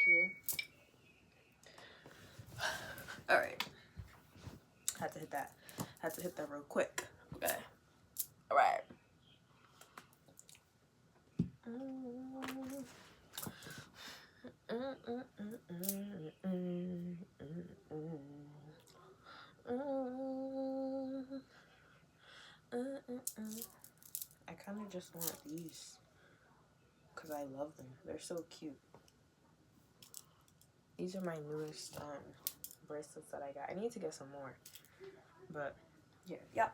here. Alright. Had to hit that real quick. Okay. Alright. I kind of just want these because I love them. They're so cute. These are my newest bracelets that I got. I need to get some more, but yeah.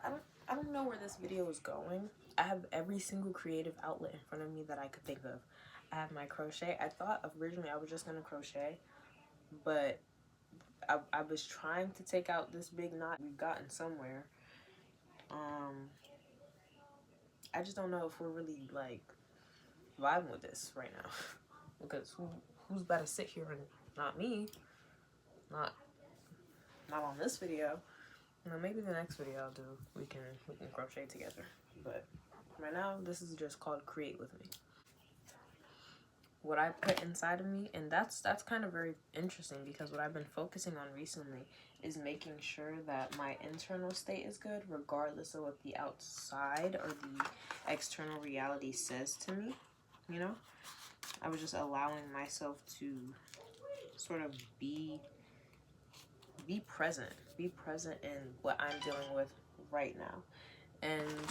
I don't know where this video is going. I have every single creative outlet in front of me that I could think of. I have my crochet. I thought originally I was just gonna crochet, but I was trying to take out this big knot. We've gotten somewhere. I just don't know if we're really like vibing with this right now, because who's about to sit here and not me, not on this video. You know, maybe the next video I'll do, we can crochet together. But right now, this is just called Create With Me. What I put inside of me, and that's kind of very interesting, because what I've been focusing on recently is making sure that my internal state is good, regardless of what the outside or the external reality says to me. You know, I was just allowing myself to sort of be present in what I'm dealing with right now. And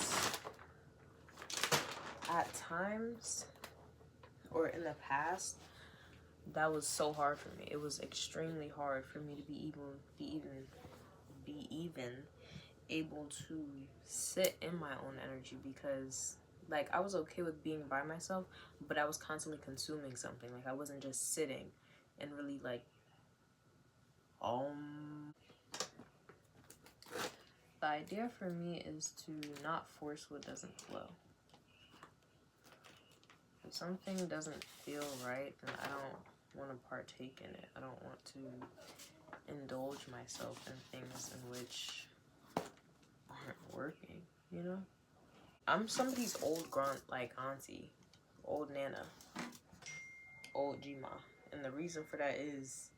at times, or in the past, that was so hard for me. It was extremely hard for me to be even able to sit in my own energy, because like I was okay with being by myself, but I was constantly consuming something. Like I wasn't just sitting and really like the idea for me is to not force what doesn't flow. If something doesn't feel right, then I don't want to partake in it. I don't want to indulge myself in things in which aren't working, you know? I'm somebody's old like auntie, old nana, old Gma. And the reason for that is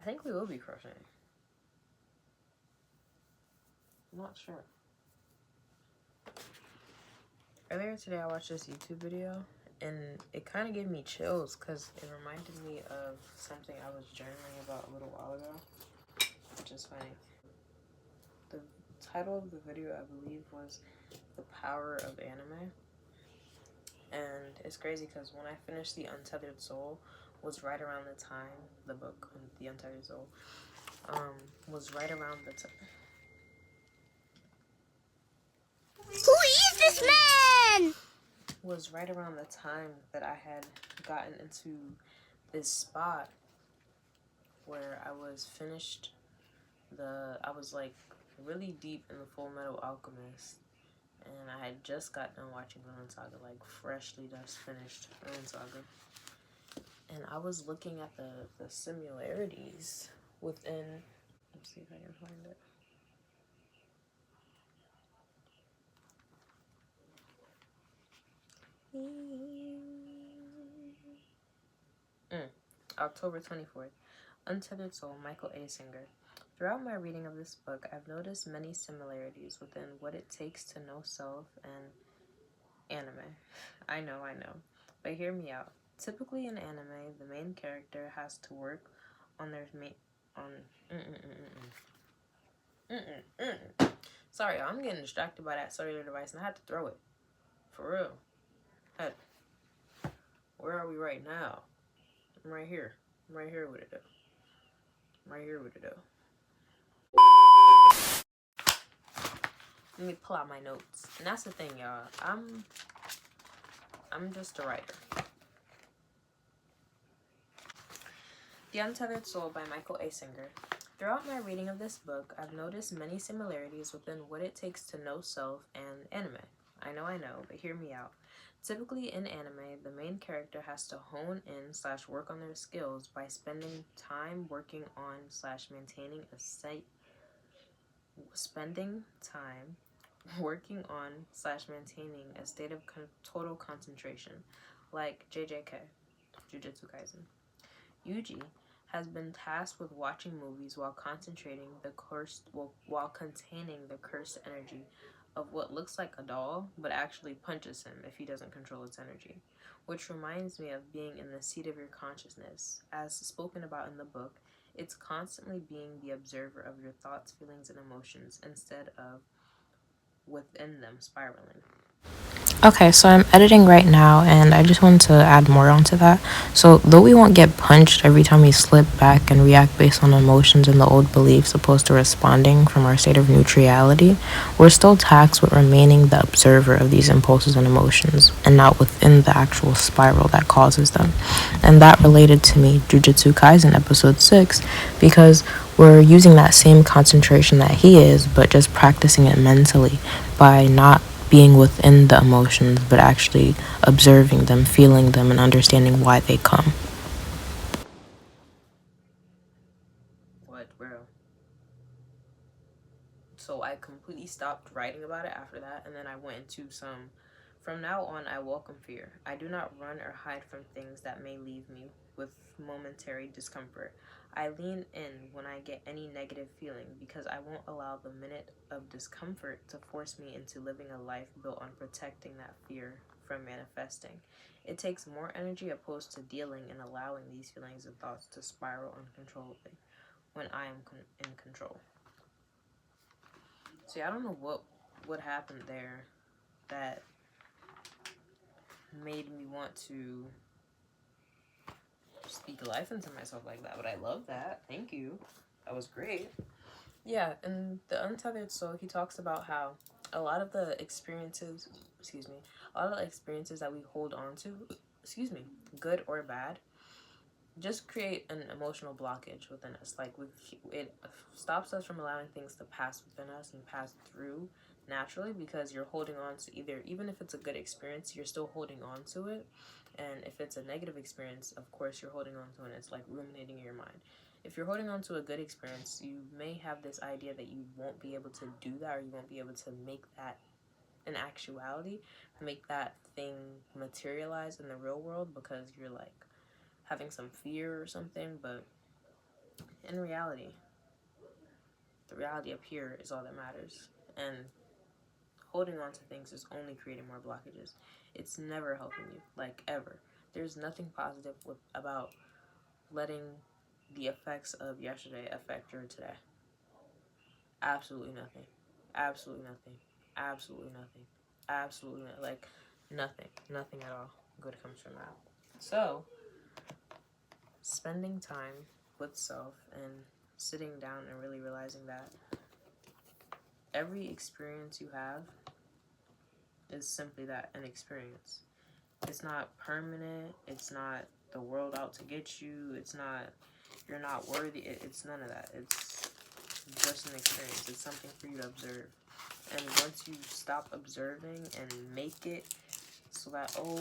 I think we will be crocheting. I'm not sure. Earlier today, I watched this YouTube video, and it kind of gave me chills because it reminded me of something I was journaling about a little while ago, which is funny. The title of the video, I believe, was The Power of Anime. And it's crazy because when I finished The Untethered Soul, was right around the time, the book, The Untethered Soul, was right around the time. Who is this man? Was right around the time that I had gotten into this spot where I was finished I was like really deep in the Full Metal Alchemist, and I had just got done watching Vinland Saga, like freshly just finished Vinland Saga. And I was looking at the similarities within, let's see if I can find it. October 24th. Untethered Soul, Michael A. Singer. Throughout my reading of this book, I've noticed many similarities within what it takes to know self and anime. I know. But hear me out. Typically in anime, the main character has to work on their Sorry, I'm getting distracted by that cellular device and I had to throw it. For real. Where are we right now? I'm right here. I'm right here with it though. Let me pull out my notes. And that's the thing, y'all. I'm just a writer. The Untethered Soul by Michael A. Singer. Throughout my reading of this book, I've noticed many similarities within what it takes to know self and anime. I know, but hear me out. Typically in anime, the main character has to hone in slash work on their skills by spending time working on slash maintaining a site spending time working on slash maintaining a state of total concentration, like JJK, Jujitsu Kaisen. Yuji has been tasked with watching movies while concentrating the cursed, while containing the cursed energy of what looks like a doll, but actually punches him if he doesn't control its energy. Which reminds me of being in the seat of your consciousness. As spoken about in the book, it's constantly being the observer of your thoughts, feelings, and emotions instead of within them spiraling. Okay, so I'm editing right now, and I just want to add more onto that. So, though we won't get punched every time we slip back and react based on emotions and the old beliefs opposed to responding from our state of neutrality, we're still taxed with remaining the observer of these impulses and emotions, and not within the actual spiral that causes them. And that related to me, Jujutsu Kaisen episode 6, because we're using that same concentration that he is, but just practicing it mentally by not being within the emotions, but actually observing them, feeling them, and understanding why they come. What, bro? So I completely stopped writing about it after that, and then I went into some. From now on, I welcome fear. I do not run or hide from things that may leave me with momentary discomfort. I lean in when I get any negative feeling because I won't allow the minute of discomfort to force me into living a life built on protecting that fear from manifesting. It takes more energy opposed to dealing and allowing these feelings and thoughts to spiral uncontrollably when I am in control. See, I don't know what happened there that made me want to speak life into myself like that, but I love that. Thank you. That was great. Yeah, in the Untethered Soul, he talks about how a lot of the experiences, a lot of the experiences that we hold on to, good or bad, just create an emotional blockage within us. Like it stops us from allowing things to pass within us and pass through naturally because you're holding on to even if it's a good experience, you're still holding on to it. And if it's a negative experience, of course you're holding on to it and it's like ruminating in your mind. If you're holding on to a good experience, you may have this idea that you won't be able to do that, or you won't be able to make that in actuality, make that thing materialize in the real world because you're like having some fear or something. But in reality, the reality up here is all that matters. And holding on to things is only creating more blockages. It's never helping you, like ever. There's nothing positive about letting the effects of yesterday affect your today. Absolutely nothing. Absolutely nothing. Absolutely nothing. Absolutely like nothing. Nothing at all good comes from that. So, spending time with self and sitting down and really realizing that every experience you have is simply that, an experience. It's not permanent. It's not the world out to get you. It's not, you're not worthy. It's none of that. It's just an experience. It's something for you to observe. And once you stop observing and make it so that, oh,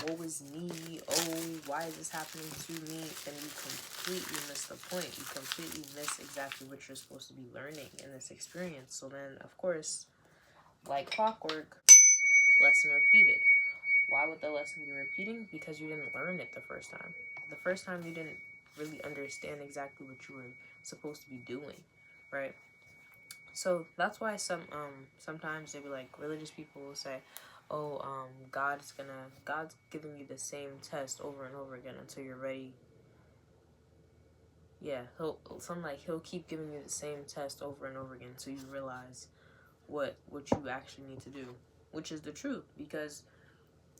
woe is me, oh, why is this happening to me, then you completely miss the point. You completely miss exactly what you're supposed to be learning in this experience. So then, of course, like clockwork, lesson repeated. Why would the lesson be repeating? Because you didn't learn it the first time. The first time you didn't really understand exactly what you were supposed to be doing, right? So that's why sometimes they be like, religious people will say, oh, God's giving you the same test over and over again until you're ready. Yeah, he'll keep giving you the same test over and over again until you realize what you actually need to do, which is the truth. Because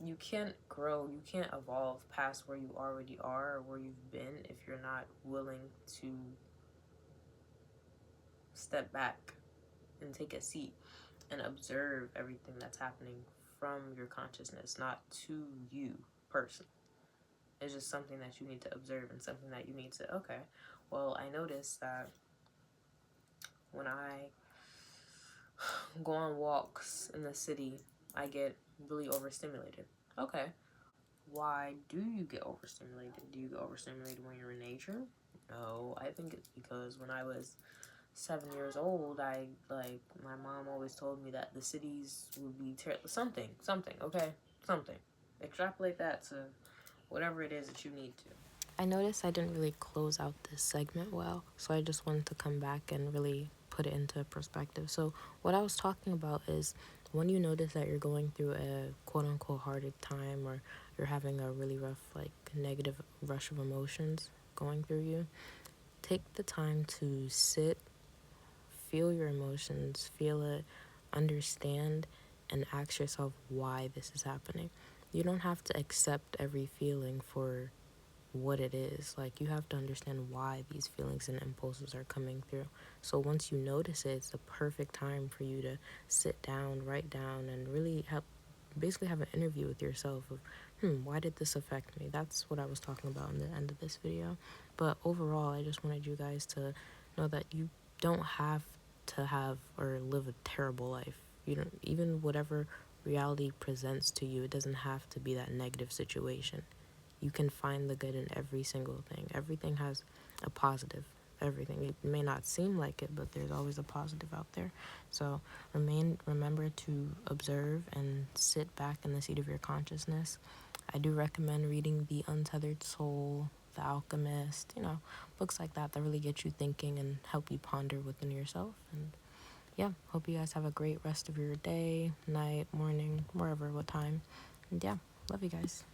you can't grow, you can't evolve past where you already are or where you've been if you're not willing to step back and take a seat and observe everything that's happening from your consciousness, not to you personally. It's just something that you need to observe and something that you need to, okay, well, I noticed that when I go on walks in the city, I get really overstimulated. Okay. Why do you get overstimulated? Do you get overstimulated when you're in nature? No, I think it's because when I was 7 years old, my mom always told me that the cities would be something, okay, something. Extrapolate that to whatever it is that you need to. I noticed I didn't really close out this segment well, so I just wanted to come back and really put it into perspective. So, what I was talking about is when you notice that you're going through a quote unquote hard time, or you're having a really rough, like, negative rush of emotions going through you, take the time to sit, feel your emotions, feel it, understand, and ask yourself why this is happening. You don't have to accept every feeling for what it is. Like, you have to understand why these feelings and impulses are coming through. So once you notice it, it's the perfect time for you to sit down, write down, and really basically have an interview with yourself of, why did this affect me? That's what I was talking about in the end of this video. But overall, I just wanted you guys to know that you don't have to have or live a terrible life. You don't, even whatever reality presents to you, it doesn't have to be that negative situation. You can find the good in every single thing. Everything has a positive. Everything. It may not seem like it, but there's always a positive out there. So remember to observe and sit back in the seat of your consciousness. I do recommend reading The Untethered Soul, The Alchemist, books like that really get you thinking and help you ponder within yourself. And yeah, hope you guys have a great rest of your day, night, morning, wherever, what time. And yeah, love you guys.